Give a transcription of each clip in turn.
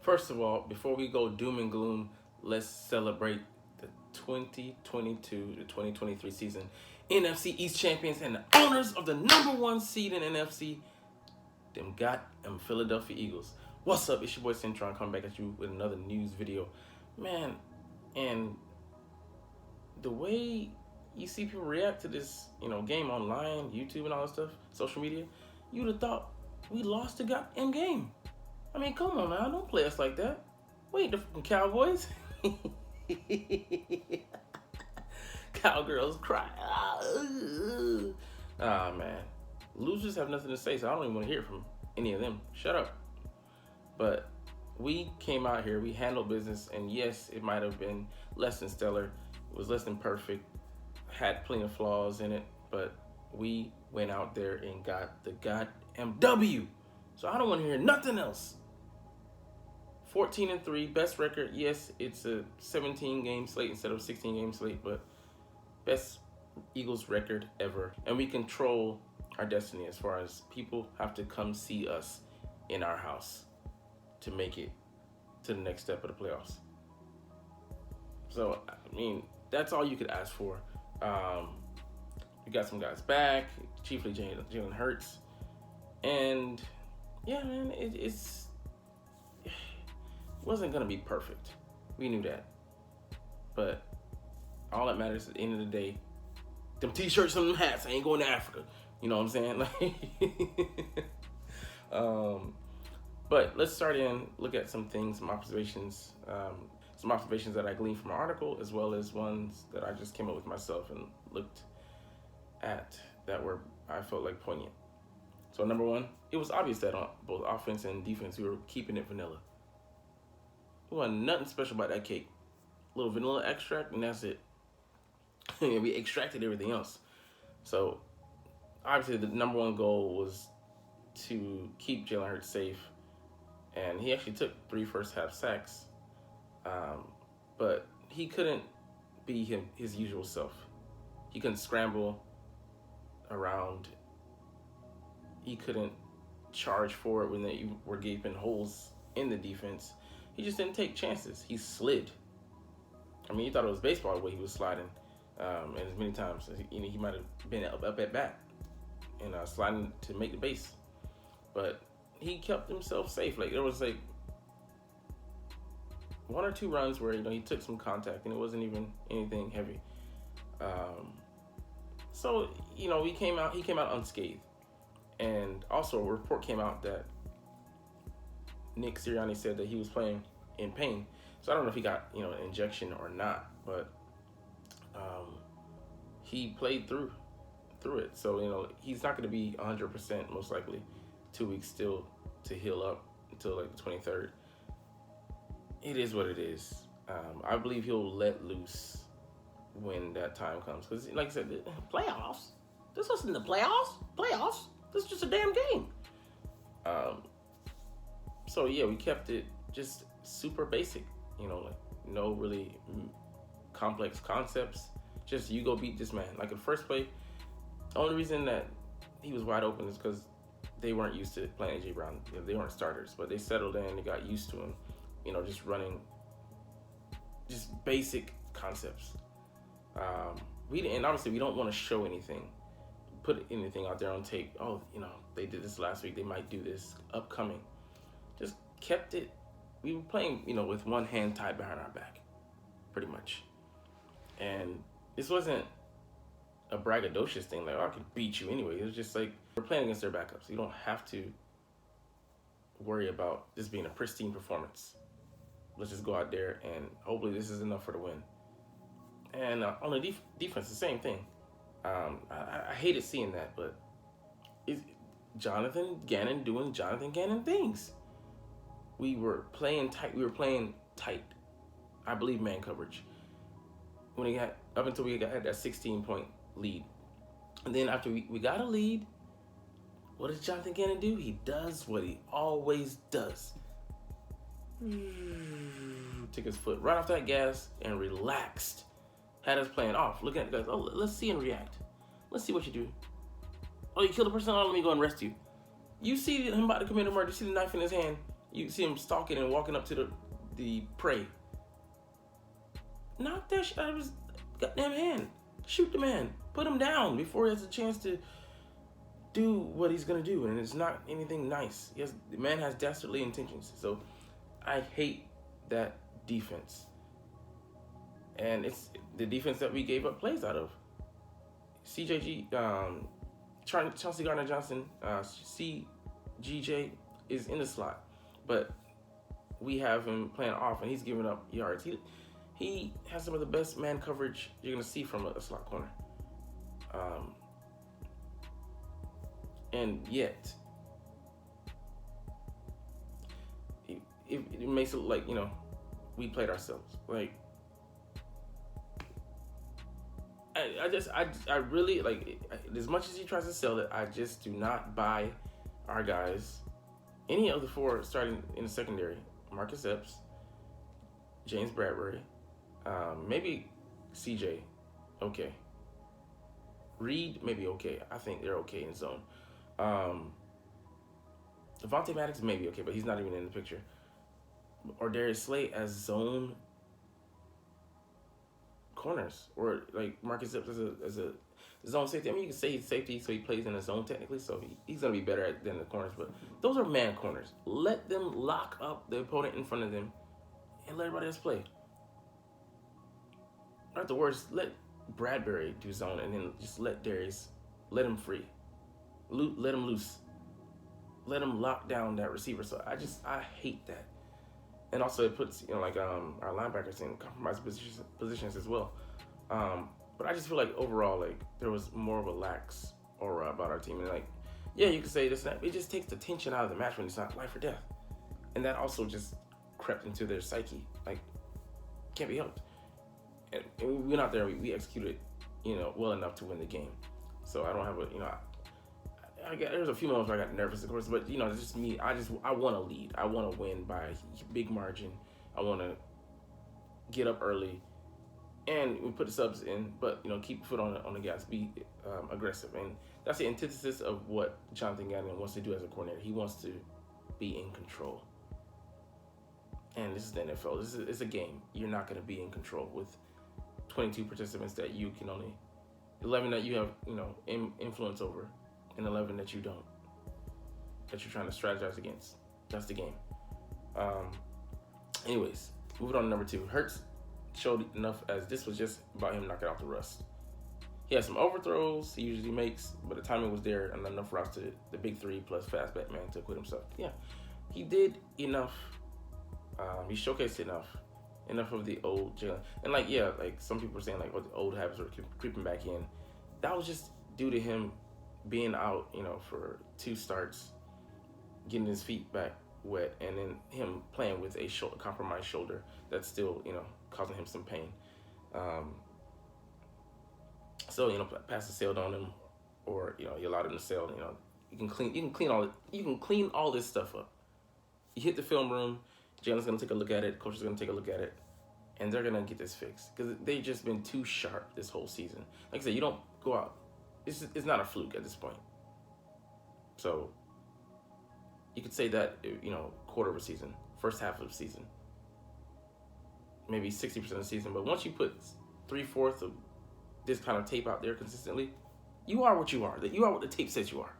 First of all, before we go doom and gloom, let's celebrate the 2022 to 2023 season NFC East champions and the owners of the #1 seed in NFC, them Philadelphia Eagles. What's up? It's your boy Cintron coming back at you with another news video. Man, and the way you see people react to this, game online, YouTube and all that stuff, social media, you'd have thought we lost the goddamn game. I mean, come on now, don't play us like that. We ain't the fucking Cowboys. Cowgirls cry. Ah, man. Losers have nothing to say, so I don't even want to hear from any of them. Shut up. But we came out here, we handled business, and yes, it might have been less than stellar. It was less than perfect, had plenty of flaws in it, but we went out there and got the goddamn W. So I don't want to hear nothing else. 14-3, best record. Yes, it's a 17-game slate instead of 16-game slate, but best Eagles record ever. And we control our destiny as far as people have to come see us in our house to make it to the next step of the playoffs. So, I mean, that's all you could ask for. We got some guys back, chiefly Jalen Hurts. And, yeah, man, it wasn't going to be perfect. We knew that. But all that matters at the end of the day, them t-shirts and them hats, I ain't going to Africa. You know what I'm saying? But let's start in, look at some things, some observations that I gleaned from an article, as well as ones that I just came up with myself and looked at that were, I felt like, poignant. So number one, it was obvious that on both offense and defense, we were keeping it vanilla. There wasn't nothing special about that cake. A little vanilla extract, and that's it. We extracted everything else. So obviously the number one goal was to keep Jalen Hurts safe. And he actually took 3 first-half sacks. But he couldn't be his usual self. He couldn't scramble around. He couldn't charge forward when they were gaping holes in the defense. He just didn't take chances. He slid. I mean, you thought it was baseball the way he was sliding. And as many times, he might have been up at bat and sliding to make the base. But he kept himself safe. Like, there was like 1 or 2 runs where he took some contact and it wasn't even anything heavy. So he came out unscathed. And also a report came out that Nick Sirianni said that he was playing in pain. So I don't know if he got an injection or not, but he played through it. So he's not going to be 100% most likely. 2 weeks still to heal up until like the 23rd. It is what it is. I believe he'll let loose when that time comes. Because like I said, playoffs? This wasn't the playoffs. This is just a damn game. So yeah, we kept it just super basic. Like no really complex concepts. Just you go beat this man. Like the first play, the only reason that he was wide open is because they weren't used to playing A.J. Brown. They weren't starters, but they settled in. They got used to him. Just running, just basic concepts. And obviously we don't want to show anything, put anything out there on tape. Oh, they did this last week. They might do this upcoming. Just kept it. We were playing, with one hand tied behind our back, pretty much. And this wasn't a braggadocious thing, like, oh, I could beat you anyway. It was just like, we're playing against their backups. You don't have to worry about this being a pristine performance. Let's just go out there and hopefully this is enough for the win. And on the defense, the same thing. I hated seeing that, but it's Jonathan Gannon doing Jonathan Gannon things. We were playing tight. I believe man coverage. When he got up until we had that 16-point lead. And then after we got a lead, what does Jonathan Gannon do? He does what he always does. Took his foot right off that gas and relaxed. Had us playing off. Looking at the guys. Oh, let's see and react. Let's see what you do. Oh, you killed a person? Oh, let me go and arrest you. You see him about to commit a murder. You see the knife in his hand. You see him stalking and walking up to the prey. Knock that shit out of his goddamn hand. Shoot the man. Put him down before he has a chance to do what he's gonna do, and it's not anything nice. The man has dastardly intentions. So I hate that defense, and it's the defense that we gave up plays out of. CJG, Chauncey Gardner-Johnson, CGJ is in the slot, but we have him playing off, and he's giving up yards. He has some of the best man coverage you're gonna see from a slot corner. And yet, it makes it look like, we played ourselves. Like, I really, like, as much as he tries to sell it, I just do not buy our guys. Any of the four starting in the secondary: Marcus Epps, James Bradbury, maybe CJ, okay. Reed, maybe okay. I think they're okay in zone. Devontae Maddox, maybe okay, but he's not even in the picture. Or Darius Slay as zone corners, or like Marcus Epps as a zone safety. I mean, you can say he's safety, so he plays in the zone technically, so he's going to be better than the corners, but those are man corners. Let them lock up the opponent in front of them and let everybody else play. Or at the worst, let Bradbury do zone, and then just let Darius, let him free. Let him loose. Let him lock down that receiver. So I hate that. And also it puts, our linebackers in compromised positions as well. But I just feel like overall, like, there was more of a lax aura about our team. And like, yeah, you can say this and that. It just takes the tension out of the match when it's not life or death. And that also just crept into their psyche. Like, can't be helped. And we went out there, we executed, well enough to win the game. So I don't have there's a few moments where I got nervous, of course, but it's just me. I want to lead. I want to win by a big margin. I want to get up early, and we put the subs in, but keep the foot on the gas, be aggressive, and that's the antithesis of what Jonathan Gannon wants to do as a coordinator. He wants to be in control, and this is the NFL. It's a game. You're not going to be in control with 22 participants that you can only 11 that you have influence over, and 11 that you don't, that you're trying to strategize against. That's the game. Anyways, moving on to number 2. Hurts showed enough as this was just about him knocking out the rust. He had some overthrows he usually makes, but the timing was there and enough routes to the big 3 plus fast Batman to acquit himself. Yeah, he did enough. He showcased enough of the old Jalen. And like some people are saying like, the old habits were creeping back in. That was just due to him being out, for 2 starts, getting his feet back wet, and then him playing with a compromised shoulder that's still, causing him some pain. So, passes sailed on him, or you allowed him to sail. You can clean all this stuff up. You hit the film room. Jalen's gonna take a look at it. Coach is gonna take a look at it, and they're gonna get this fixed because they've just been too sharp this whole season. Like I said, you don't go out. It's not a fluke at this point. So you could say that, quarter of a season, first half of the season, maybe 60% of the season. But once you put 3/4 of this kind of tape out there consistently, you are what you are. You are what the tape says you are.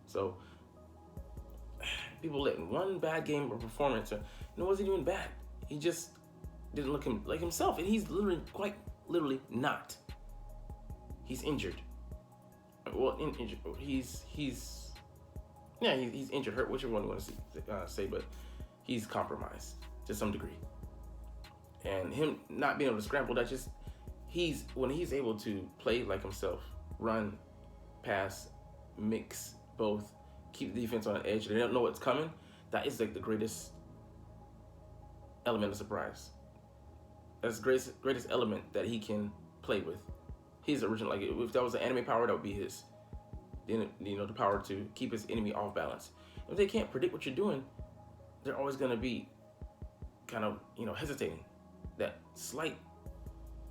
So people letting one bad game or performance, it wasn't even bad. He just didn't look like himself, and he's quite literally not. He's injured. Well, injured. He's injured, hurt, whichever one you want to say, but he's compromised to some degree. And him not being able to scramble, when he's able to play like himself, run, pass, mix both, keep the defense on the edge, they don't know what's coming, that is like the greatest element of surprise. That's the greatest element that he can play with. His original, like if that was an anime power, that would be his. Then the power to keep his enemy off balance. If they can't predict what you're doing, they're always going to be kind of hesitating. That slight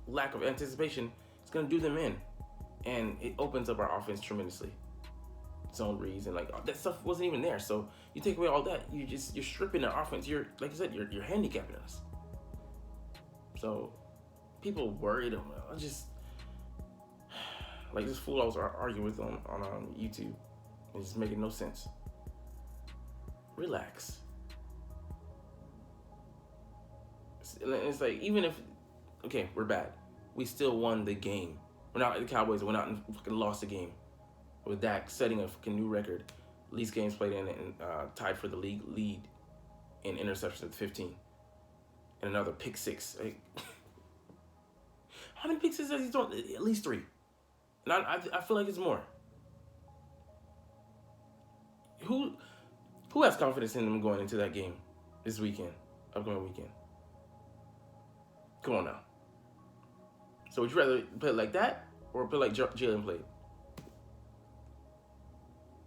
lack of anticipation is going to do them in, and it opens up our offense tremendously. zone reads, and like that stuff wasn't even there. So you take away all that, you're stripping the offense. You're, like you said, you're handicapping us. So people worried him. I just like this fool I was arguing with on YouTube. It's just making no sense. Relax. It's like, even if, okay, we're bad, we still won the game. We're not like the Cowboys. We're not fucking lost the game with Dak setting a fucking new record, least games played in, and tied for the league lead in interceptions at 15, and another pick six. Like, how many pick sixes has he thrown? At least 3. And I feel like it's more. Who has confidence in them going into that game this weekend, upcoming weekend? Come on now. So would you rather play like that or play like Jalen played?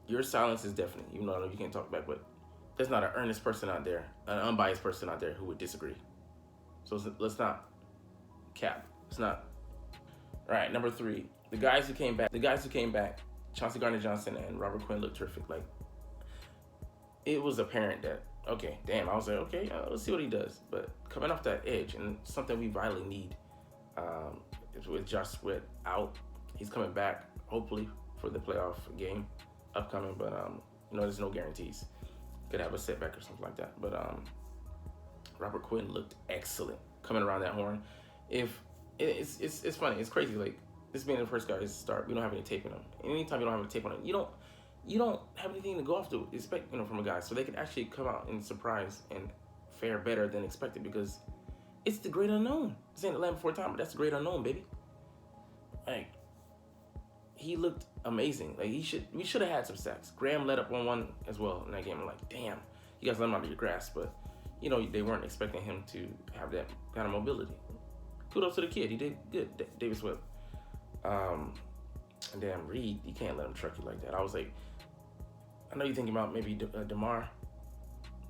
Your silence is deafening. Even though I know you can't talk back, but there's not an earnest person out there, an unbiased person out there who would disagree. So let's not cap. It's not. All right, number 3. The guys who came back, Chauncey Gardner-Johnson and Robert Quinn looked terrific. Like, it was apparent that, okay, damn, I was like, okay, let's see what he does. But coming off that edge, and something we vitally need, with Josh Sweat out, he's coming back, hopefully, for the playoff game upcoming. But, there's no guarantees. Could have a setback or something like that. But Robert Quinn looked excellent coming around that horn. If it's funny, it's crazy. Like, this being the first guy to start, we don't have any tape on him. Anytime you don't have any tape on him, you don't have anything to go off to expect, from a guy. So they could actually come out and surprise and fare better than expected, because it's the great unknown. Saying the land before time, but that's the great unknown, baby. Like, he looked amazing. Like, we should have had some sacks. Graham led up 1-1 as well in that game. I'm like, damn, you guys let him out of your grasp. But, they weren't expecting him to have that kind of mobility. Kudos to the kid. He did good, Davis Webb. And damn, Reed, you can't let him truck you like that. I was like, I know you're thinking about maybe DeMar,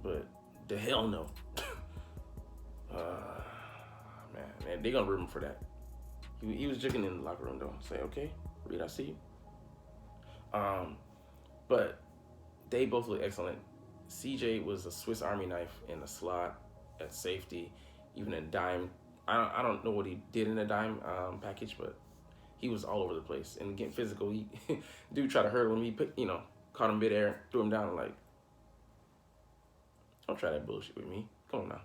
but the hell no. Man, they're going to root him for that. He was jigging in the locker room, though. Say, okay, Reed, I see you. But they both look excellent. CJ was a Swiss Army knife in the slot, at safety, even in dime. I don't know what he did in the dime package, but he was all over the place. And getting physical, he dude tried to hurdle him. He caught him midair, threw him down. Like, don't try that bullshit with me. Come on now.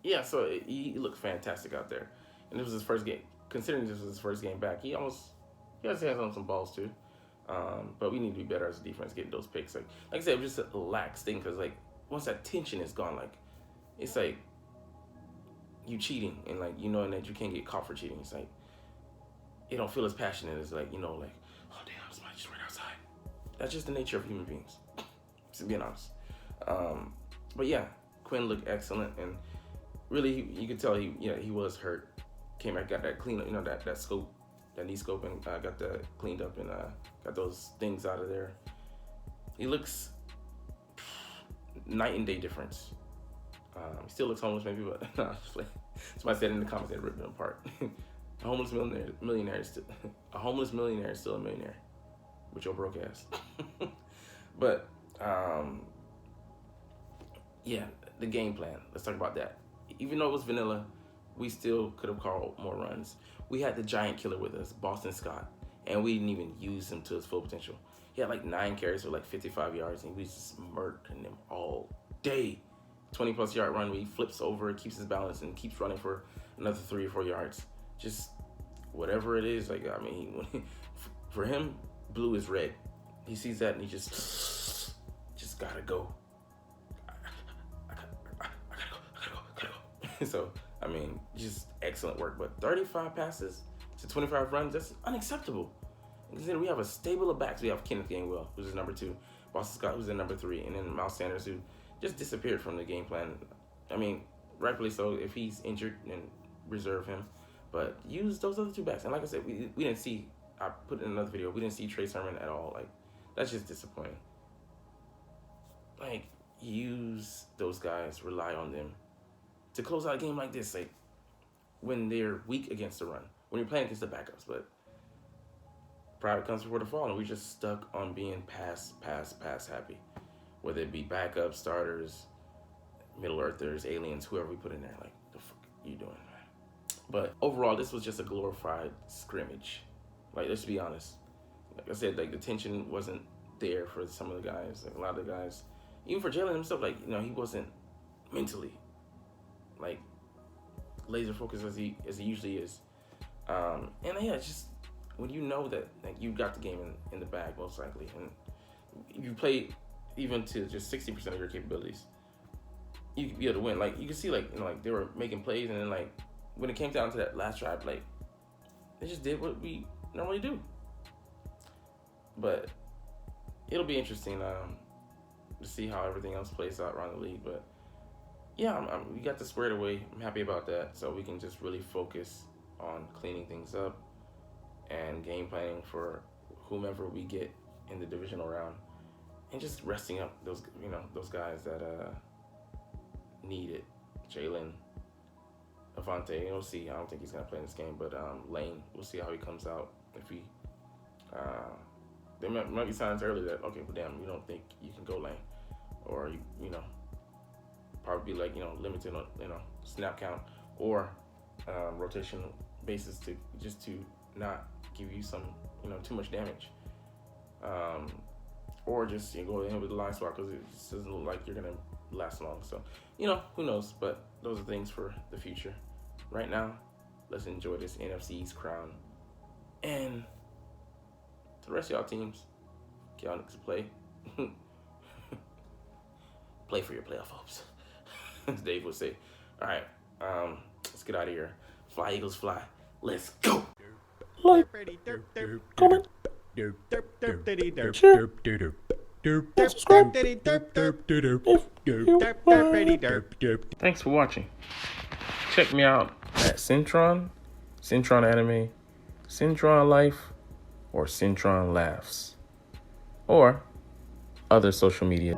Yeah, so he looked fantastic out there. And this was his first game. Considering this was his first game back, he has on some balls too. But we need to be better as a defense, getting those picks. Like I said, it was just a lax thing, because like once that tension is gone, like it's like you cheating, and like and that you can't get caught for cheating. It's like it don't feel as passionate as like like, oh damn, somebody just ran outside. That's just the nature of human beings, to be honest. But yeah, Quinn looked excellent, and really you could tell he was hurt. Came back, got that clean up, that scope, that knee scope, and got that cleaned up, and got those things out of there. He looks night and day difference. He still looks homeless maybe, but somebody said in the comments they ripped him apart. A homeless millionaire is still a millionaire with your broke ass. But yeah, the game plan. Let's talk about that. Even though it was vanilla, we still could have called more runs. We had the giant killer with us, Boston Scott, and we didn't even use him to his full potential. He had like 9 carries for like 55 yards, and we just murking them all day. 20-plus yard run where he flips over, keeps his balance, and keeps running for another 3 or 4 yards. Just whatever it is. Like, I mean, for him, blue is red. He sees that and he just gotta go. I gotta go. So, I mean, just excellent work. But 35 passes to 25 runs, that's unacceptable. And consider we have a stable of backs. We have Kenneth Gainwell, who's his number 2, Boston Scott, who's in number 3, and then Miles Sanders, who just disappeared from the game plan. I mean, rightfully so. If he's injured, then reserve him. But use those other 2 backs. And like I said, we didn't see, I put in another video, we didn't see Trey Sermon at all. Like, that's just disappointing. Like, use those guys, rely on them to close out a game like this. Like, when they're weak against the run, when you're playing against the backups. But private comes before the fall, and we just stuck on being pass happy. Whether it be backup starters, Middle Earthers, aliens, whoever we put in there, like, the fuck you doing, man? But overall, this was just a glorified scrimmage. Like, let's be honest. Like I said, like, the tension wasn't there for some of the guys. Like, a lot of the guys, even for Jalen himself, like, you know, he wasn't mentally, like, laser focused as he usually is. And yeah, it's just when you know that, like, you got the game in the bag most likely, and you play even to just 60% of your capabilities, you could be able to win. Like, you can see, like, you know, like, they were making plays, and then, like, when it came down to that last drive, like, they just did what we normally do. But it'll be interesting to see how everything else plays out around the league. But yeah, we got this squared away. I'm happy about that, so we can just really focus on cleaning things up and game planning for whomever we get in the divisional round, and just resting up those, you know, those guys that need it. Jalen, Avante, we'll see. I don't think he's gonna play in this game, but Lane, we'll see how he comes out. If he there might be signs early that, okay, well, damn, we don't think you can go Lane, or you know, probably be like, you know, limited on, you know, snap count or rotation basis to not give you some, you know, too much damage, or just, you know, go ahead with the line swap, because it just doesn't look like you're gonna last long. So, you know, who knows? But those are things for the future. Right now, let's enjoy this NFC East crown, and to the rest of y'all teams, y'all niggas play. Play for your playoff hopes, as Dave would say. All right, let's get out of here. Fly, Eagles, fly. Let's go. Like, comment, share, and subscribe if you want. Thanks for watching. Check me out at Cintron, Cintron Anime, Cintron Life, or Cintron Laughs, or other social media.